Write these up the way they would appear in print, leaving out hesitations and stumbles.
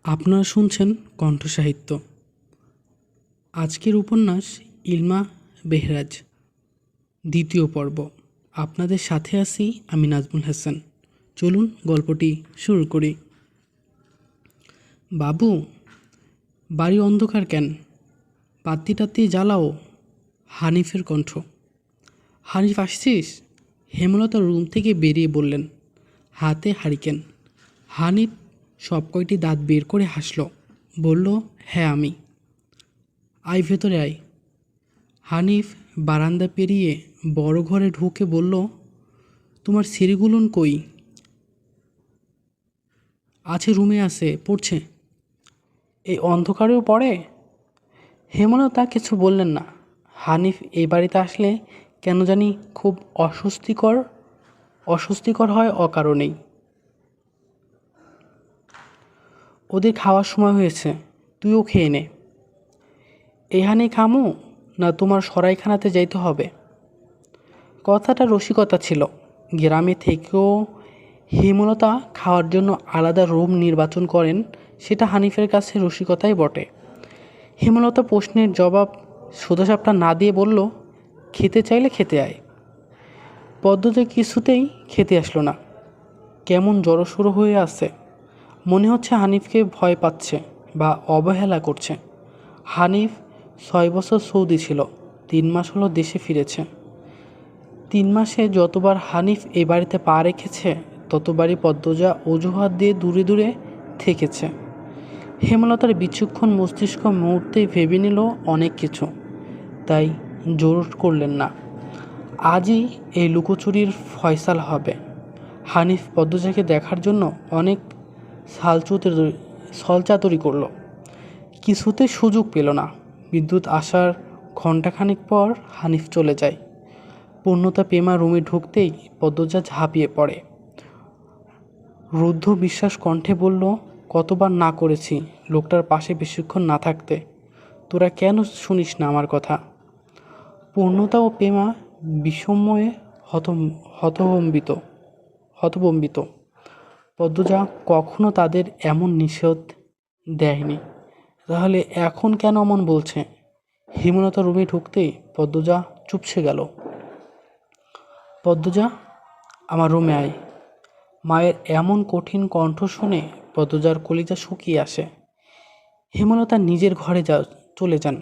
আপনারা শুনছেন কণ্ঠসাহিত্য। আজকের উপন্যাস ইলমা বেহরাজ, দ্বিতীয় পর্ব। আপনাদের সাথে আছি আমি নাজমুল হাসান। চলুন গল্পটি শুরু করি। বাবু, বাড়ি অন্ধকার কেন? বাতি জ্বালাও। হানিফের কণ্ঠ। হানিফ আসছিস? হেমলতা রুম থেকে বেরিয়ে বললেন, হাতে হারিকেন। হানিফ সব কয়টি দাঁত বের করে হাসল, বলল, হ্যাঁ আমি। আয় ভেতরে আয়। হানিফ বারান্দা পেরিয়ে বড় ঘরে ঢুকে বলল, তোমার সিঁড়িগুলোন কই? আছে, রুমে আছে, পড়ছে। এই অন্ধকারেও পড়ে? হেমলতা কিছু বললেন না। হানিফ এই বাড়িতে আসলে কেন জানি খুব অস্বস্তিকর হয় অকারণেই। ওদের খাওয়ার সময় হয়েছে, তুইও খেয়ে নে। এখানেই খামু না তোমার সরাইখানাতে যাইতে হবে? কথাটা রসিকতা ছিল। গ্রামে থেকেও হেমলতা খাওয়ার জন্য আলাদা রুম নির্বাচন করেন, সেটা হানিফের কাছে রসিকতাই বটে। হেমলতা প্রশ্নের জবাব সোজাসাপটা না দিয়ে বলল, খেতে চাইলে খেতে আয়। পদ্মজা কিছুতেই খেতে আসলো না। কেমন জড়সড়ো হয়ে আছে। মনে হচ্ছে হানিফকে ভয় পাচ্ছে বা অবহেলা করছে। হানিফ 6 বছর সৌদি ছিল, 3 মাস হলো দেশে ফিরেছে। 3 মাসে যতবার হানিফ এই বাড়িতে পা রেখেছে ততবারই পদ্মজা অজুহাত দিয়ে দূরে দূরে থেকেছে। হেমলতার বিচক্ষণ মস্তিষ্ক মুহূর্তেই ভেবে নিল অনেক কিছু, তাই জোর করলেন না। আজই এই লুকোচুরির ফয়সালা হবে। হানিফ পদ্মজাকে দেখার জন্য অনেক ছলচাতুরি করল, কিছুতে সুযোগ পেল না। বিদ্যুৎ আসার ঘণ্টাখানিক পর হানিফ চলে যায়। পূর্ণতা পেমা রুমে ঢুকতেই পদ্মজা ঝাঁপিয়ে পড়ে। রুদ্ধ বিশ্বাস কণ্ঠে বলল, কতবার না করেছি লোকটার পাশে বেশিক্ষণ না থাকতে। তোরা কেন শুনিস না আমার কথা? পূর্ণতা ও পেমা বিষময়ে হতবম্বিত। পদ্মজা কখনো তাদের এমন নিষেধ দেয়নি, তাহলে এখন কেন এমন বলছে? হেমলতা রুমে ঢুকতেই পদ্মজা চুপসে গেল। পদ্মজা, আমার রুমে আয়। মায়ের এমন কঠিন কণ্ঠ শুনে পদ্মজার কলিজা শুকিয়ে আসে। হেমলতা নিজের ঘরে চলে যান।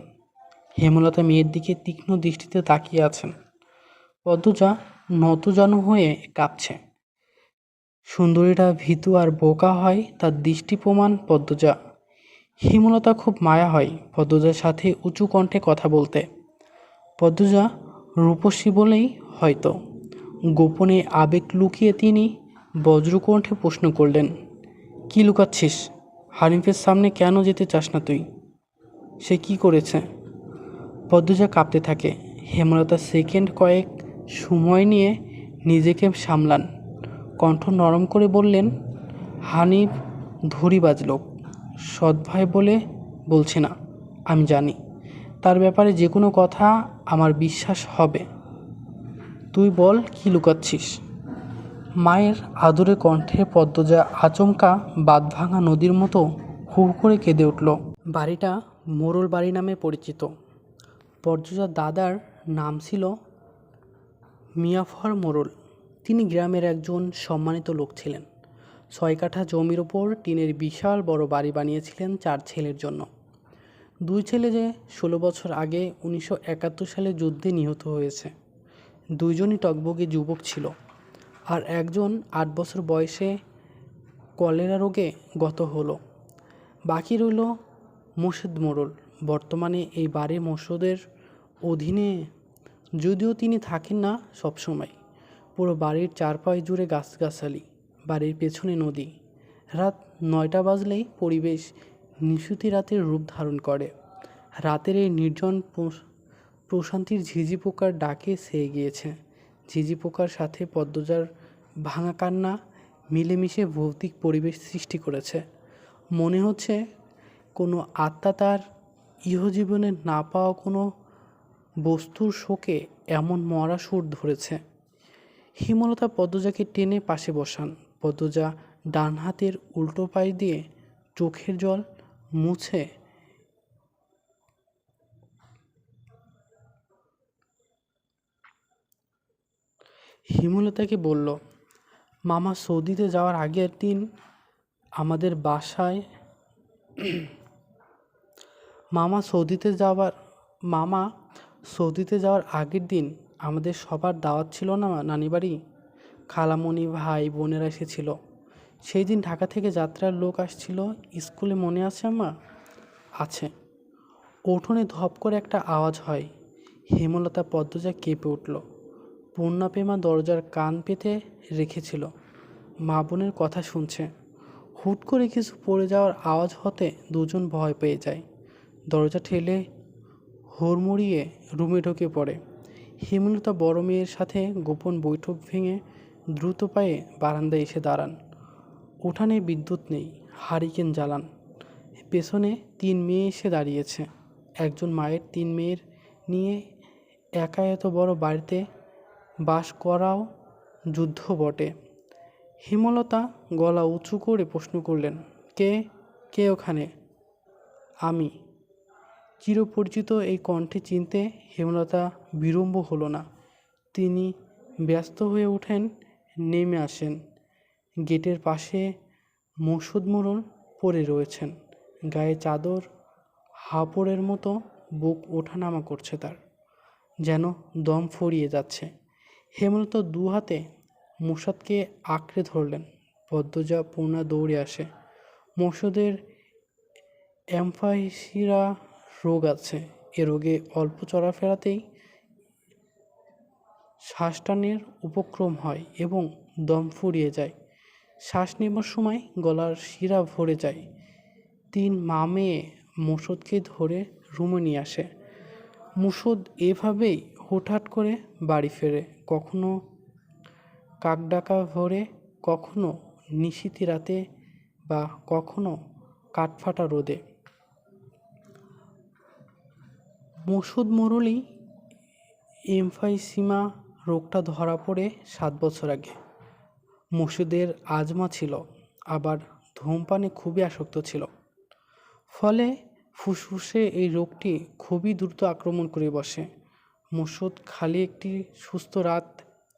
হেমলতা মেয়ের দিকে তীক্ষ্ণ দৃষ্টিতে তাকিয়ে আছেন। পদ্মজা নতজানু হয়ে কাঁপছে। সুন্দরীটা ভীতু আর বোকা হয় তার দৃষ্টি প্রমাণ পদ্মজা। হেমলতা খুব মায়া হয় পদ্মজার সাথে উঁচু কণ্ঠে কথা বলতে। পদ্মজা রূপসী বলেই হয়তো গোপনে আবেগ লুকিয়ে তিনি বজ্রকণ্ঠে প্রশ্ন করলেন, কি লুকাচ্ছিস? হানিফের সামনে কেন যেতে চাস না তুই? সে কি করেছে? পদ্মজা কাঁপতে থাকে। হেমলতা সেকেন্ড কয়েক সময় নিয়ে নিজেকে সামলান। কণ্ঠ নরম করে বললেন, হানিফ ধরিবাজ লোক, সৎ ভাই বলে বলছি না, আমি জানি তার ব্যাপারে যে কোনো কথা আমার বিশ্বাস হবে। তুই বল, কি লুকাচ্ছিস? মায়ের আদুরে কণ্ঠে পদ্মজা আচমকা বাঁধভাঙা নদীর মতো হু হু করে কেঁদে উঠল। বাড়িটা মোড়ল বাড়ি নামে পরিচিত। পদ্মজার দাদার নাম ছিল মিয়াফর মোড়ল। তিনি গ্রামের একজন সম্মানিত লোক ছিলেন। 6 কাঠা জমির ওপর টিনের বিশাল বড় বাড়ি বানিয়েছিলেন 4 ছেলের জন্য। 2 ছেলে যে 16 বছর আগে 1971 সালে যুদ্ধে নিহত হয়েছে। 2 জনই টগবগে যুবক ছিল, আর একজন 8 বছর বয়সে কলেরা রোগে গত হলো। বাকি রইল মোর্শেদ মোড়ল। বর্তমানে এই বাড়ি মোর্শেদের অধীনে, যদিও তিনি থাকেন না সবসময়। পুরো বাড়ির চারপাশ জুড়ে গাছগাছালি, বাড়ির পেছনে নদী। রাত 9টা বাজলেই পরিবেশ নিশুতি রাতের রূপ ধারণ করে। রাতের এই নির্জন প্রশান্তির ঝিঝি পোকার ডাকে ছেয়ে গিয়েছে। ঝিঝি পোকার সাথে পদ্মজার ভাঙা কান্না মিলেমিশে ভৌতিক পরিবেশ সৃষ্টি করেছে। মনে হচ্ছে কোনো আত্মা তার ইহজীবনে না পাওয়া কোনো বস্তুর শোকে এমন মরা সুর ধরেছে। হেমলতা পদ্মজাকে টেনে পাশে বসান। পদ্মজা ডান হাতের উল্টো পাশ দিয়ে চোখের জল মুছে হেমলতাকে বলল, মামা সৌদিতে যাওয়ার আগের দিন আমাদের বাসায় মামা সৌদিতে যাওয়ার মামা সৌদিতে যাওয়ার আগের দিন আমাদের সবার দাওয়াত ছিল না নানি বাড়ি? খালামণি, ভাই বোনেরা এসেছিল। সেই দিন ঢাকা থেকে যাত্রার লোক আসছিল, স্কুলে মনে আছে আম্মা? আছে। উঠোনে ধপ করে একটা আওয়াজ হয়। হেমলতা পদ্মজা কেঁপে উঠল। পূর্ণাপেমা দরজার কান পেতে রেখেছিল, মা বোনের কথা শুনছে। হুট করে কিছু পড়ে যাওয়ার আওয়াজ হতে দুজন ভয় পেয়ে যায়। দরজা ঠেলে হুড়মুড়িয়ে রুমে ঢুকে পড়ে। হেমলতা বড় মেয়ের সাথে গোপন বৈঠক ভেঙে দ্রুত পায়ে বারান্দায় এসে দাঁড়ান। উঠানে বিদ্যুৎ নেই, হারিকেন জ্বালান। পেছনে 3 মেয়ে এসে দাঁড়িয়েছে। একজন মায়ের 3 মেয়ের নিয়ে একা এত বড় বাড়িতে বাস করাও যুদ্ধ বটে। হেমলতা গলা উঁচু করে প্রশ্ন করলেন, কে কে ওখানে? আমি। চিরপরিচিত এই কণ্ঠে চিনতে হেমলতা বিড়ম্ব হলো না। তিনি ব্যস্ত হয়ে ওঠেন, নেমে আসেন। গেটের পাশে মসুদ মোড়ল পড়ে রয়েছেন, গায়ে চাদর, হাঁপড়ের মতো বুক ওঠানামা করছে তার, যেন দম ফুরিয়ে যাচ্ছে। হেমলতা 2 হাতে মোসাদকে আঁকড়ে ধরলেন। পদ্মজা পূর্ণা দৌড়ে আসে। মোসাদের এমফাইসিরা রোগ আছে। এ রোগে অল্প চলাফেরাতেই শ্বাসটানের উপক্রম হয় এবং দম ফুরিয়ে যায়। শ্বাস নেবার সময় গলার শিরা ভরে যায়। 3 মা মেয়ে মোসাদকে ধরে রুমে নিয়ে আসে। মোসাদ এভাবেই হুটহাট করে বাড়ি ফেরে, কখনো কাকডাকা ভোরে, কখনো নিশীথী রাতে, বা কখনো কাঠফাটা রোদে। মসুদ মোড়লই এমফাইসিমা রোগটা ধরা পড়ে 7 বছর আগে। মসুদের আজমা ছিল, আবার ধূমপানে খুবই আসক্ত ছিল। ফলে ফুসফুসে এই রোগটি খুবই দ্রুত আক্রমণ করে বসে। মসুদ খালি একটি সুস্থ রাত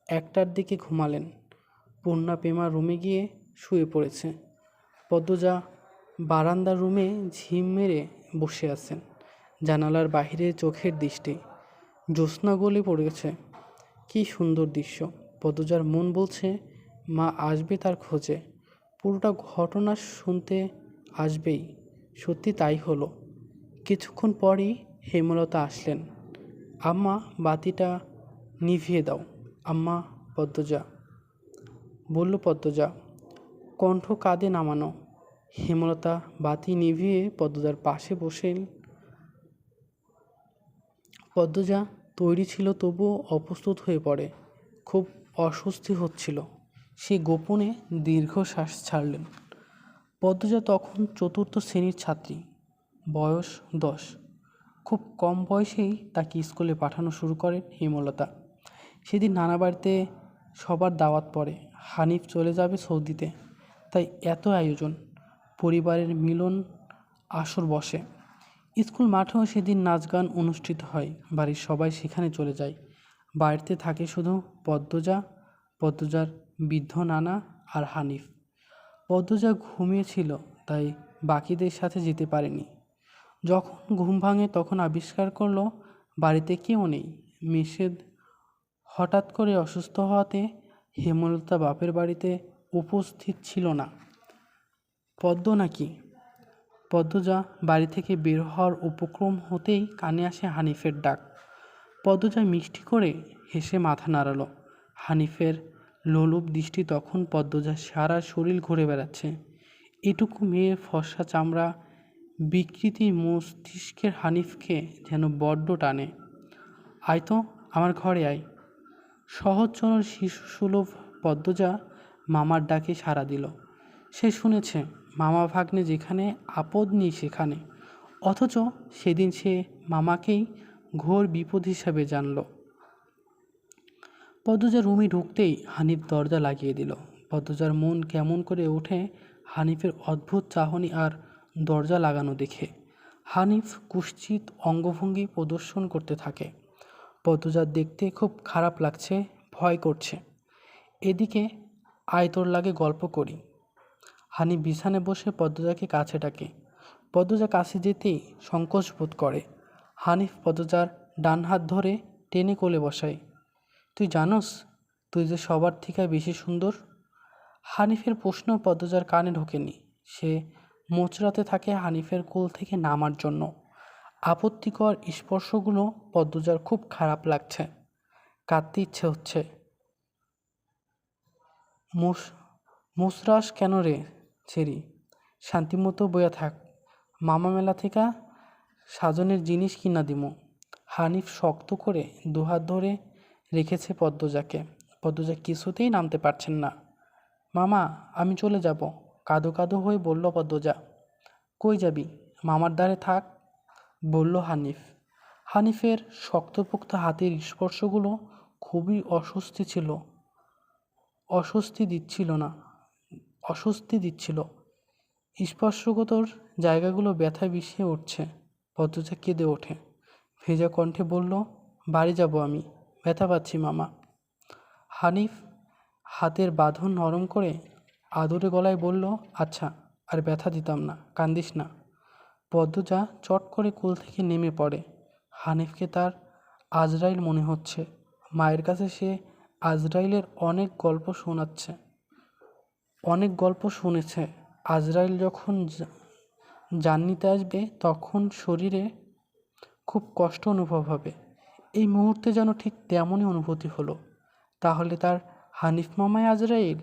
1টার দিকে ঘুমালেন। পূর্ণা পেমা রুমে গিয়ে শুয়ে পড়েছে। পদ্মজা বারান্দার রুমে ঝিম মেরে বসে আছেন। জানালার বাহিরে চোখের দৃষ্টি। জ্যোৎস্না গলে পড়েছে। কি সুন্দর দৃশ্য। পদ্মজার মন বলছে মা আসবে তার খোঁজে, পুরোটা ঘটনা শুনতে আসবেই। সত্যি তাই হলো। কিছুক্ষণ পরই হেমলতা আসলেন। আম্মা, বাতিটা নিভিয়ে দাও। আম্মা, পদ্মজা বলল। পদ্মজা কণ্ঠ কাঁধে নামানো। হেমলতা বাতি নিভিয়ে পদ্মজার পাশে বসেন। পদ্মজা তৈরি ছিল, তবুও অপ্রস্তুত হয়ে পড়ে। খুব অস্বস্তি হচ্ছিল। সে গোপনে দীর্ঘশ্বাস ছাড়লেন। পদ্মজা তখন 4র্থ শ্রেণীর ছাত্রী, বয়স 10। খুব কম বয়সেই তাকে স্কুলে পাঠানো শুরু করেন হেমলতা। সেদিন নানা বাড়িতে সবার দাওয়াত পড়ে। হানিফ চলে যাবে সৌদিতে, তাই এত আয়োজন। পরিবারের মিলন আসর বসে। স্কুল মাঠেও সেদিন নাচ গান অনুষ্ঠিত হয়। বাড়ির সবাই সেখানে চলে যায়। বাড়িতে থাকে শুধু পদ্মজা, পদ্মজার বৃদ্ধ নানা আর হানিফ। পদ্মজা ঘুমিয়েছিল, তাই বাকিদের সাথে যেতে পারেনি। যখন ঘুম ভাঙে তখন আবিষ্কার করলো বাড়িতে কেউ নেই। মিশেদ হঠাৎ করে অসুস্থ হওয়াতে হেমলতা বাপের বাড়িতে উপস্থিত ছিল না। পদ্মজা বাড়ি থেকে বের হওয়ার উপক্রম হতেই কানে আসে হানিফের ডাক। পদ্মজা মিষ্টি করে হেসে মাথা নাড়াল। হানিফের লোলুপ দৃষ্টি তখন পদ্মজার সারা শরীর ঘুরে বেড়াচ্ছে। এটুকু মেয়ের ফর্সা চামড়া, বিকৃতি মস্তিষ্কের হানিফকে যেন বড্ড টানে। আয় তো, আমার ঘরে আয়। সহজ সরল শিশুসুলভ পদ্মজা মামার ডাকে সাড়া দিল। সে শুনেছে মামা ভাগ্নে যেখানে, আপদ নেই সেখানে। অথচ সেদিন সে মামাকেই ঘোর বিপদ হিসাবে জানল। পদ্মজা রুমে ঢুকতেই হানিফ দরজা লাগিয়ে দিল। পদ্মজার মন কেমন করে ওঠে হানিফের অদ্ভুত চাহনি আর দরজা লাগানো দেখে। হানিফ কুৎসিত অঙ্গভঙ্গি প্রদর্শন করতে থাকে। পদ্মজার দেখতে খুব খারাপ লাগছে, ভয় করছে। এদিকে আয় তোর লাগে গল্প করি। হানিফ বিছানায় বসে পদ্মজাকে কাছে ডাকে। পদ্মজা কাছে যেতেই সংকোচ বোধ করে। হানিফ পদ্মজার ডান হাত ধরে টেনে কোলে বসায়। তুই জানোস তুই যে সবার থেকে বেশি সুন্দর? হানিফের প্রশ্ন পদ্মজার কানে ঢোকেনি। সে মোচড়াতে থাকে হানিফের কোল থেকে নামার জন্য। আপত্তিকর স্পর্শগুলো পদ্মজার খুব খারাপ লাগছে। কাঁদতে ইচ্ছে হচ্ছে। মোসরাস কেন রে ছেড়ি? শান্তিমতো বইয়া থাক। মামা মেলা থেকে সাজনের জিনিস কিনা দিমু। হানিফ শক্ত করে দুহাত ধরে রেখেছে পদ্মজাকে। পদ্মজা কিছুতেই নামতে পারছেন না। মামা আমি চলে যাব, কাঁদো কাঁদো হয়ে বলল পদ্মজা। কই যাবি? মামার দ্বারে থাক, বলল হানিফ। হানিফের শক্তপোক্ত হাতের স্পর্শগুলো খুবই অস্বস্তি দিচ্ছিল। স্পর্শগতর জায়গাগুলো ব্যথায় বিষিয়ে উঠছে। পদ্মজা কেঁদে ওঠে। ভেজা কণ্ঠে বলল, বাড়ি যাব আমি, ব্যথা পাচ্ছি মামা। হানিফ হাতের বাঁধন নরম করে আদরে গলায় বলল, আচ্ছা আর ব্যথা দিতাম না, কান্দিস না। পদ্মজা চট করে কোল থেকে নেমে পড়ে। হানিফকে তার আজরাইল মনে হচ্ছে। মায়ের কাছে সে আজরাইলের অনেক গল্প শুনেছে। আজরাইল যখন জান নিতে আসবে তখন শরীরে খুব কষ্ট অনুভব হবে। এই মুহূর্তে যেন ঠিক তেমনই অনুভূতি হলো। তাহলে তার হানিফ মামাই আজরাইল?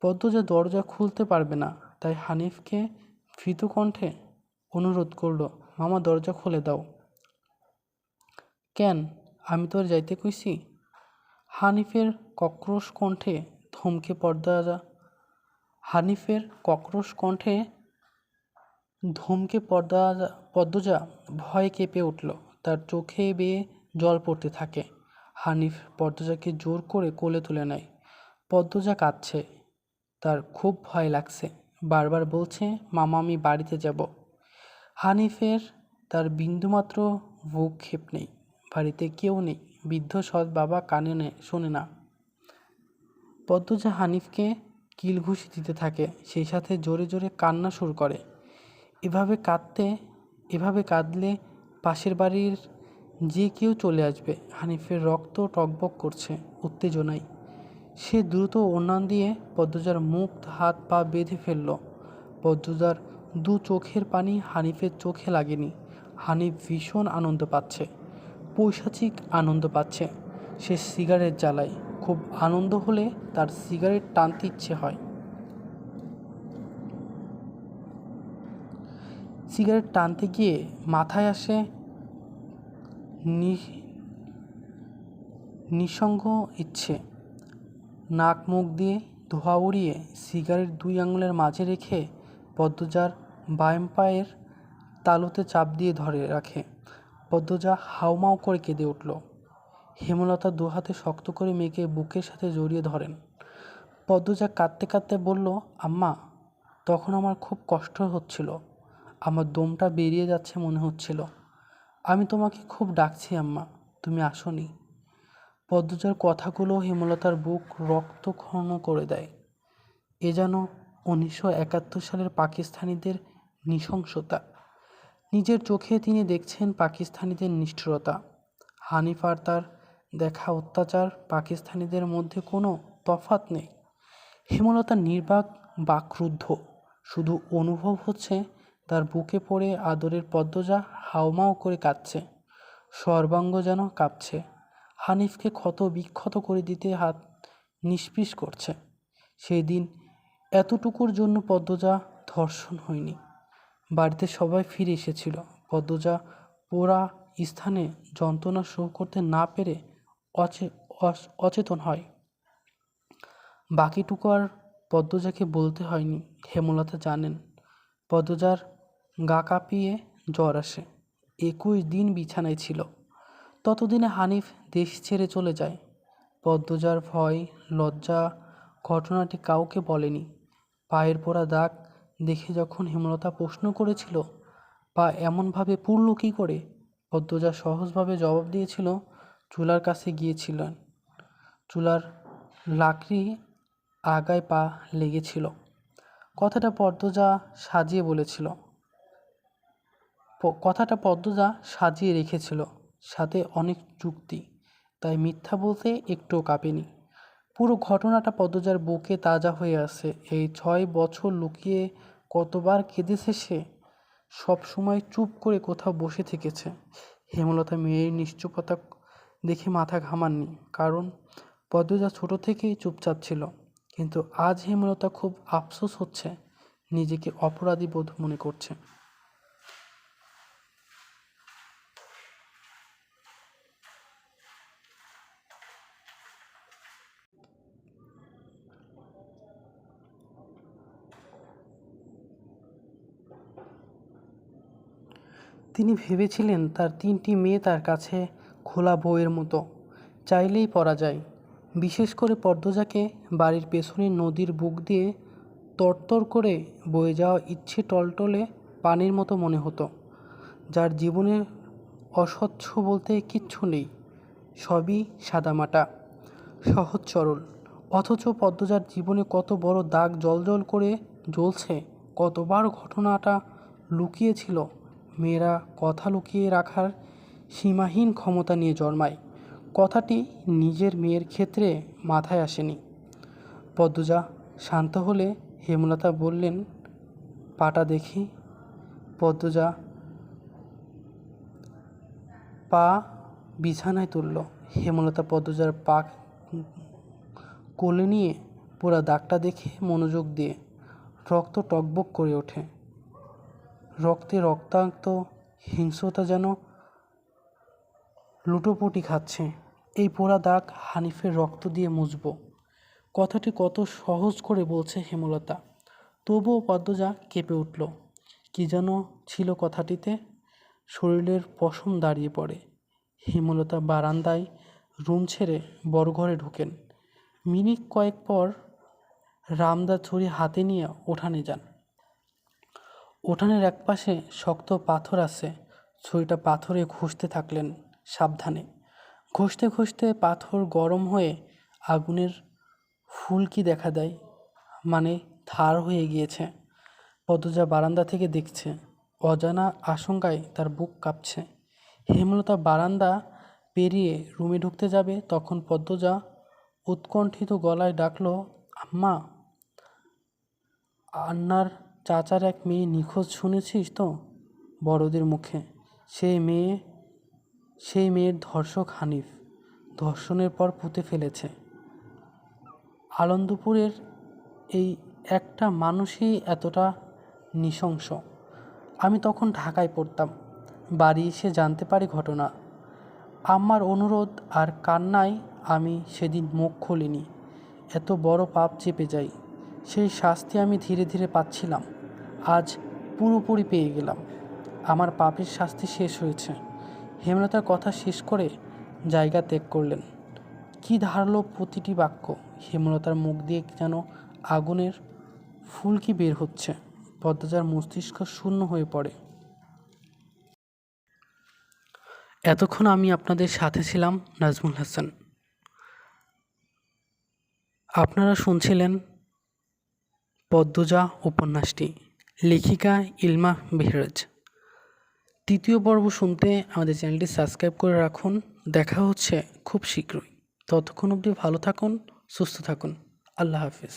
পদ্মজা দরজা খুলতে পারবে না, তাই হানিফকে ভীতু কণ্ঠে অনুরোধ করল, মামা দরজা খুলে দাও। কেন, আমি তোর যাইতে কইছি? হানিফের কক্রোশ কণ্ঠে ধমকে পদ্মজা ভয়ে কেঁপে উঠল। তার চোখে বেয়ে জল পড়তে থাকে। হানিফ পদ্মজাকে জোর করে কোলে তুলে নেয়। পদ্মজা কাঁদছে, তার খুব ভয় লাগছে। বারবার বলছে, মামা আমি বাড়িতে যাব। হানিফের তার বিন্দুমাত্র ভ্রূক্ষেপ নেই। বাড়িতে কেউ নেই। বৃদ্ধ সৎ বাবা কানে শোনে না। পদ্মজা হানিফকে কিলঘুষি দিতে থাকে, সেই সাথে জোরে জোরে কান্না শুরু করে। এভাবে কাঁদলে পাশের বাড়ির যে কেউ চলে আসবে। হানিফের রক্ত টগবগ করছে উত্তেজনায়। সে দ্রুত ওড়না দিয়ে পদ্মজার মুখ হাত পা বেঁধে ফেলল। পদ্মজার দু চোখের পানি হানিফের চোখে লাগেনি। হানিফ ভীষণ আনন্দ পাচ্ছে, পৈশাচিক আনন্দ পাচ্ছে। সে সিগারেট জ্বালায়। খুব আনন্দ হলে তার সিগারেট টানতে ইচ্ছে হয়। সিগারেট টানতে গিয়ে মাথায় আসে নিঃসঙ্গ ইচ্ছে। নাক মুখ দিয়ে ধোঁয়া উড়িয়ে সিগারেট 2 আঙুলের মাঝে রেখে পদ্মজার বাম পায়ের তালুতে চাপ দিয়ে ধরে রাখে। পদ্মজা হাউমাউ করে কেঁদে উঠল। হেমলতা দুহাতে শক্ত করে মেয়েকে বুকের সাথে জড়িয়ে ধরেন। পদ্মজা কাঁদতে কাঁদতে বলল, আম্মা তখন আমার খুব কষ্ট হচ্ছিল, আমার দমটা বেরিয়ে যাচ্ছে মনে হচ্ছিল। আমি তোমাকে খুব ডাকছি আম্মা, তুমি আসোনি। পদ্মজার কথাগুলো হেমলতার বুক রক্তক্ষরণ করে দেয়। এ যেন 1971 সালের পাকিস্তানিদের নৃশংসতা। নিজের চোখে তিনি দেখছেন পাকিস্তানিদের নিষ্ঠুরতা। হানিফ আর তার দেখা অত্যাচার পাকিস্তানিদের মধ্যে কোনো তফাৎ নেই। হেমলতা নির্বাক বাকরুদ্ধ। শুধু অনুভব হচ্ছে তার বুকে পড়ে আদরের পদ্মজা হাউমাউ করে কাঁদছে, সর্বাঙ্গ যেন কাঁপছে। হানিফকে ক্ষত বিক্ষত করে দিতে হাত নিষ্পিস করছে। সেই দিন এতটুকুর জন্য পদ্মজা ধর্ষণ হয়নি। বাড়িতে সবাই ফিরে এসেছিল। পদ্মজা পোড়া স্থানে যন্ত্রণা সহ্য করতে না পেরে অচেতন হয়। বাকিটুকু আর পদ্মজাকে বলতে হয়নি। হেমলতা জানেন। পদ্মজার গা কাঁপিয়ে জ্বর আসে। 21 দিন বিছানায় ছিল। ততদিনে হানিফ দেশ ছেড়ে চলে যায়। পদ্মজার ভয় লজ্জা ঘটনাটি কাউকে বলেনি। পায়ের পোড়া দাগ দেখে যখন হেমলতা প্রশ্ন করেছিল পা এমনভাবে পুড়ল কী করে, পদ্মজা সহজভাবে জবাব দিয়েছিল, চুলার কাছে গিয়েছিলেন, চুলার লাকড়ি আগায় পা লেগেছিল। কথাটা পদ্মজা সাজিয়ে বলেছিল, কথাটা পদ্মজা সাজিয়ে রেখেছিল, সাথে অনেক যুক্তি, তাই মিথ্যা বলতে একটুও কাঁপেনি। পুরো ঘটনাটা পদ্মজার বুকে তাজা হয়ে আছে। এই 6 বছর লুকিয়ে কতবার কেঁদেছে সে, সব সময় চুপ করে কোথাও বসে থেকেছে। হেমলতা মেয়ের নিশ্চুপতা দেখে মাথা ঘামাননি, কারণ পদ্মজা ছোট থেকেই চুপচাপ ছিল। কিন্তু আজ হেমলতা খুব আফসোস হচ্ছে, নিজেকে অপরাধী বোধ মনে করছে। তিনি ভেবেছিলেন তার 3টি মেয়ে তার কাছে খোলা বইয়ের মতো, চাইলেই পড়া যায়। বিশেষ করে পদ্মজাকে বাড়ির পেছনের নদীর বুক দিয়ে তরতর করে বয়ে যাওয়া ইচ্ছে টলটলে পানির মতো মনে হতো, যার জীবনে অস্বচ্ছ বলতে কিচ্ছু নেই, সবই সাদামাটা, সহজ সরল। অথচ পদ্মজার জীবনে কত বড় দাগ জ্বলজ্বল করে জ্বলছে, কতবার ঘটনাটা লুকিয়েছিল। মেয়েরা কথা লুকিয়ে রাখার সীমাহীন ক্ষমতা নিয়ে জন্মায়, কথাটি নিজের মেয়ের ক্ষেত্রে মাথায় আসেনি। পদ্মজা শান্ত হলে হেমলতা বললেন, পাটা দেখি। পদ্মজা পা বিছানায় তুলল। হেমলতা পদ্মজার পা কোলে নিয়ে পুরা দাগটা দেখে মনোযোগ দিয়ে, রক্ত টকবক করে ওঠে, রক্তে রক্তাক্ত হিংস্রতা যেন লুটোপুটি খাচ্ছে। এই পোড়া দাগ হানিফের রক্ত দিয়ে মুছব, কথাটি কত সহজ করে বলছে হেমলতা। তবুও পদ্মজা কেঁপে উঠল। কি যেন ছিল কথাটিতে, শরীরের পশম দাঁড়িয়ে পড়ে। হেমলতা বারান্দায় রুম ছেড়ে বড় ঘরে ঢোকেন। মিনিট কয়েক পর রামদা ছুরি হাতে নিয়ে উঠানে যান। উঠানের একপাশে শক্ত পাথর আছে, ছুরিটা পাথরে ঘষতে থাকলেন সাবধানে। ঘষতে ঘষতে পাথর গরম হয়ে আগুনের ফুলকি দেখা দেয়, মানে ধার হয়ে গিয়েছে। পদ্মজা বারান্দা থেকে দেখছে, অজানা আশঙ্কায় তার বুক কাঁপছে। হেমলতা বারান্দা পেরিয়ে রুমে ঢুকতে যাবে, তখন পদ্মজা উৎকণ্ঠিত গলায় ডাকলো, আম্মা, আন্নার চাচার এক মেয়ে নিখোঁজ শুনেছিস তো? বড়দের মুখে। সেই মেয়ের ধর্ষক হানিফ, ধর্ষণের পর পুঁতে ফেলেছে। আনন্দপুরের এই একটা মানুষই এতটা নৃশংস। আমি তখন ঢাকায় পড়তাম, বাড়ি এসে জানতে পারি ঘটনা। আম্মার অনুরোধ আর কান্নায় আমি সেদিন মুখ খুলিনি। এত বড় পাপ চেপে যাই, সেই শাস্তি আমি ধীরে ধীরে পাচ্ছিলাম, আজ পুরোপুরি পেয়ে গেলাম। আমার পাপের শাস্তি শেষ হয়েছে। হেমলতার কথা শেষ করে জায়গা ত্যাগ করলেন। কি ধারালো প্রতিটি বাক্য! হেমলতার মুখ দিয়ে যেন আগুনের ফুলকি বের হচ্ছে। পদ্মজার মস্তিষ্ক শূন্য হয়ে পড়ে। এতক্ষণ আমি আপনাদের সাথে ছিলাম নাজমুল হাসান। আপনারা শুনছিলেন পদ্মজা উপন্যাসটি, লেখিকা ইলমা মেহরাজ। তৃতীয় পর্ব শুনতে আমাদের চ্যানেলটি সাবস্ক্রাইব করে রাখুন। দেখা হচ্ছে খুব শীঘ্রই। ততক্ষণ অবধি ভালো থাকুন, সুস্থ থাকুন। আল্লাহ হাফিজ।